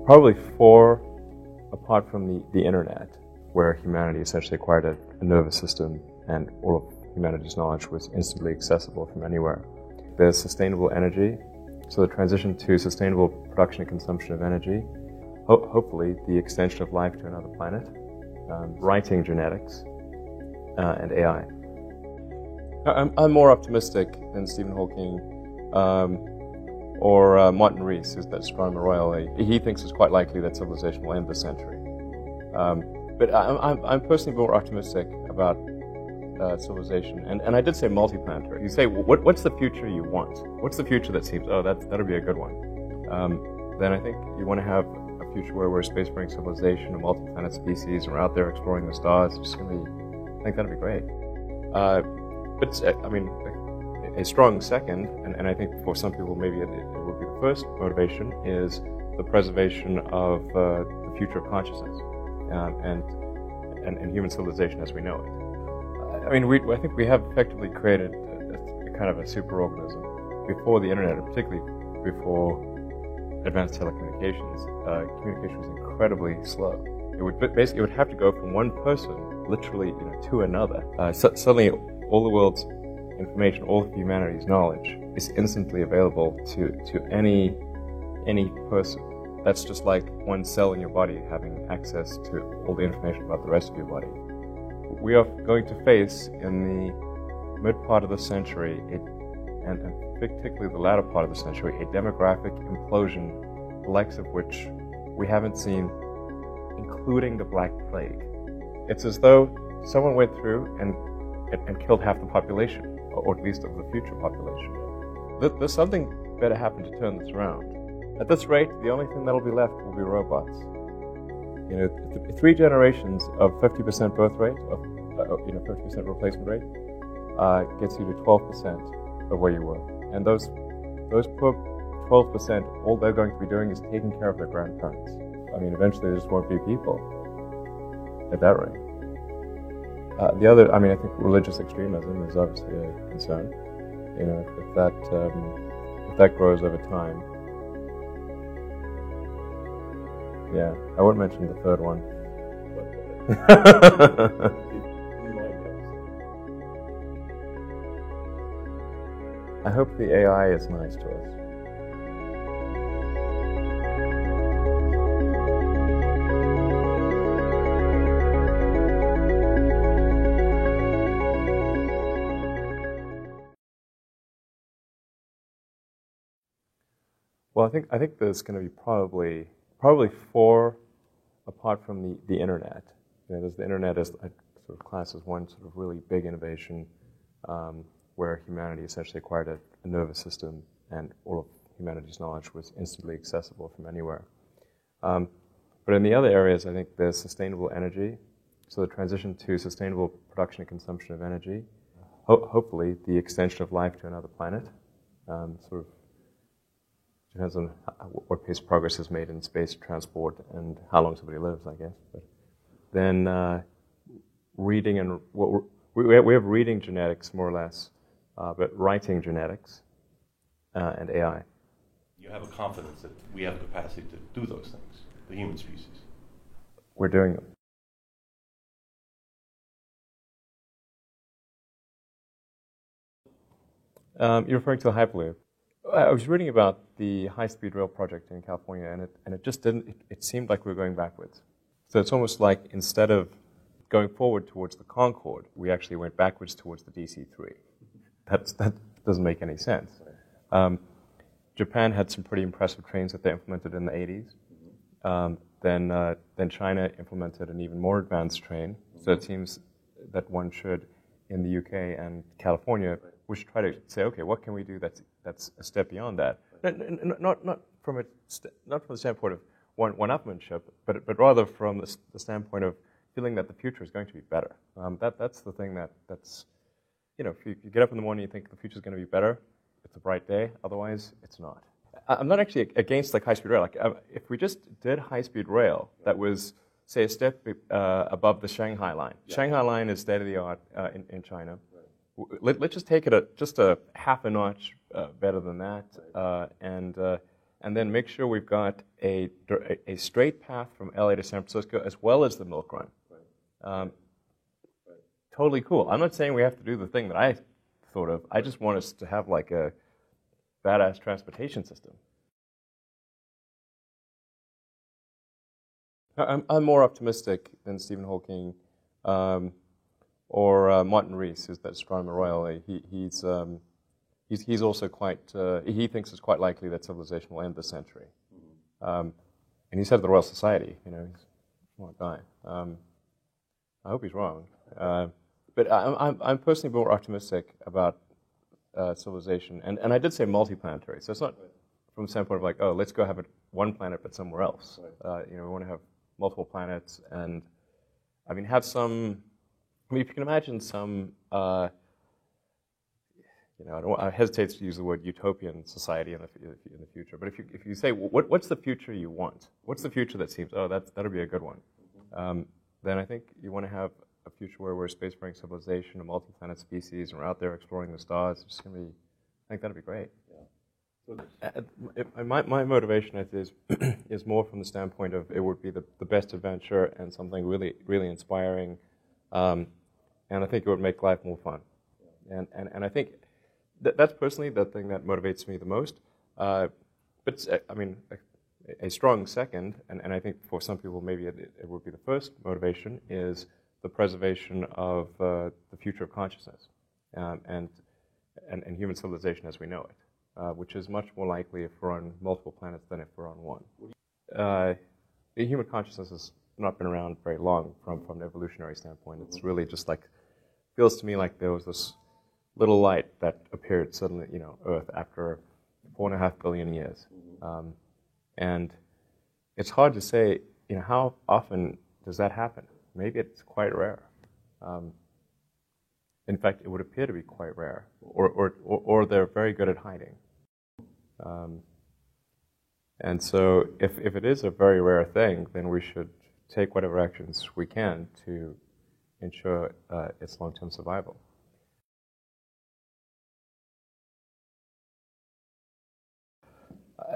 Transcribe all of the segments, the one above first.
Probably four, apart from the internet, where humanity essentially acquired a nervous system and all of humanity's knowledge was instantly accessible from anywhere. There's sustainable energy, so the transition to sustainable production and consumption of energy, hopefully the extension of life to another planet, writing genetics, and AI. I'm more optimistic than Stephen Hawking or Martin Rees, who's that astronomer royal. He thinks it's quite likely that civilization will end this century. But I'm personally more optimistic about civilization, and I did say multi-planetary. You say, what's the future you want? What's the future that seems, that'll be a good one? Then I think you want to have a future where we're a spacefaring civilization, a multi-planet species, and we're out there exploring the stars. It's just going to be, I think that'd be great. But I mean, a strong second, and I think for some people maybe it will be the first motivation, is the preservation of the future of consciousness and human civilization as we know it. I mean, I think we have effectively created a kind of a superorganism before the internet, and particularly before advanced telecommunications. Communication was incredibly slow. It would have to go from one person, literally, to another. Suddenly, all the world's information, all of humanity's knowledge, is instantly available to any person. That's just like one cell in your body having access to all the information about the rest of your body. We are going to face, in the mid part of the century, and particularly the latter part of the century, a demographic implosion, the likes of which we haven't seen, including the Black Plague. It's as though someone went through and killed half the population, or at least of the future population. There's something better happen to turn this around. At this rate, the only thing that'll be left will be robots. 3 generations of 50% birth rate, of 50% replacement rate, gets you to 12% of where you were. And those poor 12%, all they're going to be doing is taking care of their grandparents. I mean, eventually there just won't be people at that rate. The other, I think religious extremism is obviously a concern. If that grows over time. Yeah, I won't mention the third one. I hope the AI is nice to us. Well, I think there's going to be probably four, apart from the internet. There's the internet as sort of class as one sort of really big innovation, where humanity essentially acquired a nervous system and all of humanity's knowledge was instantly accessible from anywhere. But in the other areas, I think there's sustainable energy, so the transition to sustainable production and consumption of energy, hopefully the extension of life to another planet, sort of depends on what pace progress is made in space transport and how long somebody lives, I guess. But then reading and we have reading genetics more or less, but writing genetics and AI. You have a confidence that we have the capacity to do those things, the human species. We're doing them. You're referring to the Hyperloop. I was reading about the high-speed rail project in California, and it just didn't. It seemed like we were going backwards. So it's almost like instead of going forward towards the Concorde, we actually went backwards towards the DC-3. That doesn't make any sense. Japan had some pretty impressive trains that they implemented in the 80s. Then China implemented an even more advanced train. So it seems that one should, in the UK and California, we should try to say, okay, what can we do that's a step beyond that? Not from the standpoint of one-upmanship, but rather from the standpoint of feeling that the future is going to be better. That's the thing that's if you get up in the morning and you think the future is going to be better, it's a bright day. Otherwise, it's not. I'm not actually against high-speed rail. If we just did high-speed rail that was, say, a step above the Shanghai line. Yeah. Shanghai line is state-of-the-art in China. Let's just take it just a half a notch better than that, and and then make sure we've got a straight path from LA to San Francisco as well as the Milk Run. Totally cool. I'm not saying we have to do the thing that I thought of. I just want us to have like a badass transportation system. I'm more optimistic than Stephen Hawking or Martin Rees, who's that astronomer royal. He's also quite. He thinks it's quite likely that civilization will end this century, and he's head of the Royal Society. You know, he's a smart guy. I hope he's wrong, but I'm personally more optimistic about civilization, and I did say multiplanetary. So it's not from the standpoint of like, oh, let's go have one planet but somewhere else. You know, we want to have multiple planets, and I mean, have some. I mean, if you can imagine some. You know, I hesitate to use the word utopian society in the future, but if you say, well, what's the future you want? What's the future that seems, oh, that'll be a good one? Then I think you want to have a future where we're a spacefaring civilization, a multi-planet species, and we're out there exploring the stars. It's going to be, I think that'd be great. Yeah. My motivation is more from the standpoint of it would be the best adventure and something really, really inspiring, and I think it would make life more fun. And I think that's personally the thing that motivates me the most. But I mean, a strong second, and I think for some people maybe it would be the first motivation, is the preservation of the future of consciousness and human civilization as we know it, which is much more likely if we're on multiple planets than if we're on one. The human consciousness has not been around very long from an evolutionary standpoint. It's really just like, feels to me like there was this little light that appeared suddenly, you know, Earth after 4.5 billion years. And it's hard to say, you know, how often does that happen? Maybe it's quite rare. In fact, it would appear to be quite rare, or they're very good at hiding. And so if it is a very rare thing, then we should take whatever actions we can to ensure its long-term survival.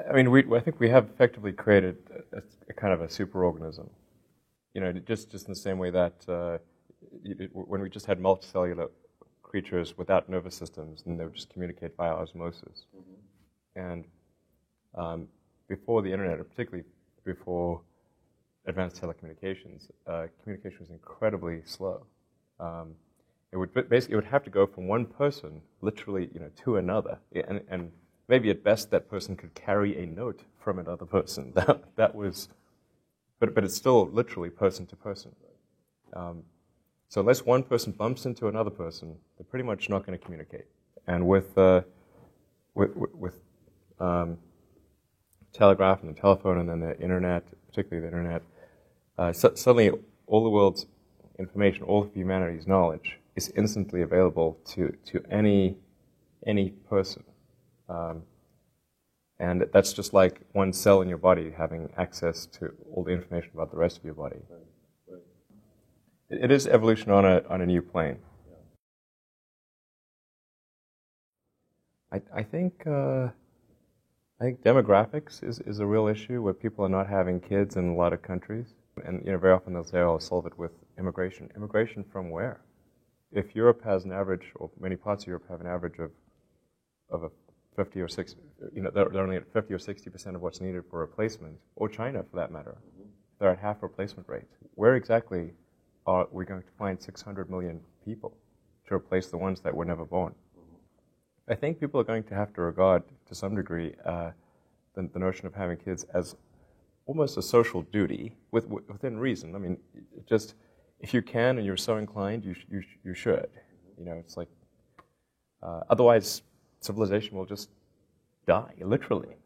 I mean, I think we have effectively created a kind of a superorganism. You know, just in the same way that when we just had multicellular creatures without nervous systems, and they would just communicate via osmosis. And before the internet, or particularly before advanced telecommunications, communication was incredibly slow. It would have to go from one person, literally, you know, to another, and maybe at best that person could carry a note from another person. That was, but it's still literally person to person. So unless one person bumps into another person, they're pretty much not going to communicate. And with telegraph and the telephone and then the internet, particularly the internet, suddenly all the world's information, all of humanity's knowledge is instantly available to any person. And that's just like one cell in your body having access to all the information about the rest of your body. It is evolution on a new plane. I think demographics is a real issue where people are not having kids in a lot of countries, and you know very often they'll say, "Oh, solve it with immigration." Immigration from where? If Europe has an average, or many parts of Europe have an average of a 50 or 60, you know, they're only at 50 or 60% of what's needed for replacement, or China for that matter, they're at half replacement rate. Where exactly are we going to find 600 million people to replace the ones that were never born? I think people are going to have to regard, to some degree, the notion of having kids as almost a social duty, within reason. I mean, just if you can and you're so inclined, you should. You know, it's like otherwise civilization will just die, literally.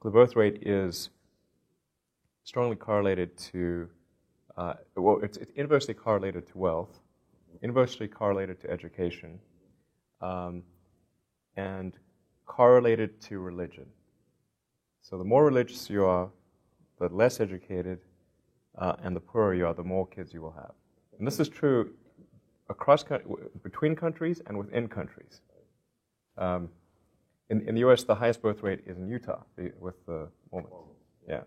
The birth rate is strongly correlated to, it's inversely correlated to wealth, inversely correlated to education, and correlated to religion. So the more religious you are, the less educated, and the poorer you are, the more kids you will have. And this is true across between countries and within countries. In the U.S., the highest birth rate is in Utah with the Mormons. Yeah.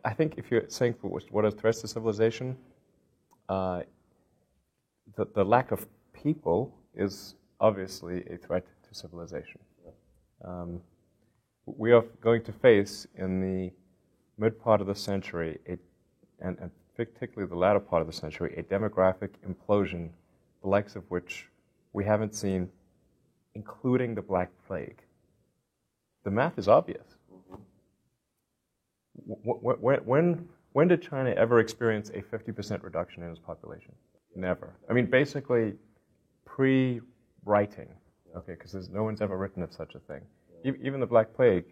I think if you're saying what are threats to civilization, the lack of people is obviously a threat to civilization. We are going to face in the mid part of the century, and particularly the latter part of the century, a demographic implosion, the likes of which we haven't seen, including the Black Plague. The math is obvious. When did China ever experience a 50% reduction in its population? Never. I mean, basically, pre-writing, okay, because no one's ever written of such a thing. Even the Black Plague,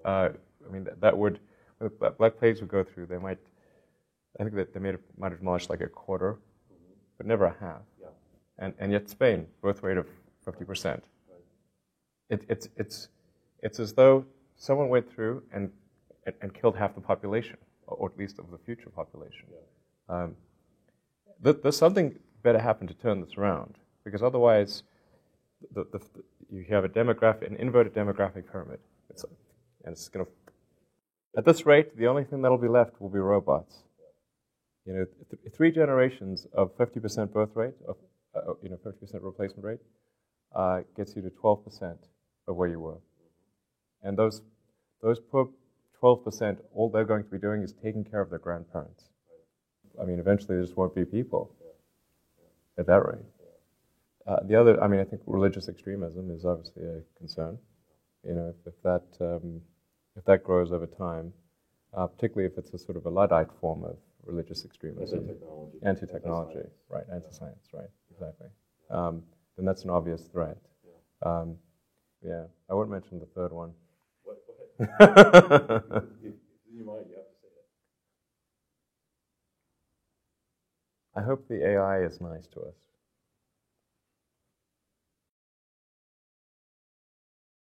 I mean, when the Black Plagues would go through, I think that they might have demolished like a quarter, but never a half. And yet Spain, birth rate of 50%. It's as though someone went through and killed half the population, or at least of the future population. There's something better happen to turn this around, because otherwise you have an inverted demographic pyramid. It's going to, at this rate, the only thing that'll be left will be robots. 3 generations of 50% birth rate, 50% replacement rate, gets you to 12% of where you were. And those poor 12%, all they're going to be doing is taking care of their grandparents. I mean, eventually there just won't be people at that rate. The other, I think religious extremism is obviously a concern. If that grows over time, particularly if it's a sort of a Luddite form of religious extremism. Anti-technology. Right, anti-science, right, exactly. Then that's an obvious threat. Yeah, I won't mention the third one. You might, you have to say it. I hope the AI is nice to us.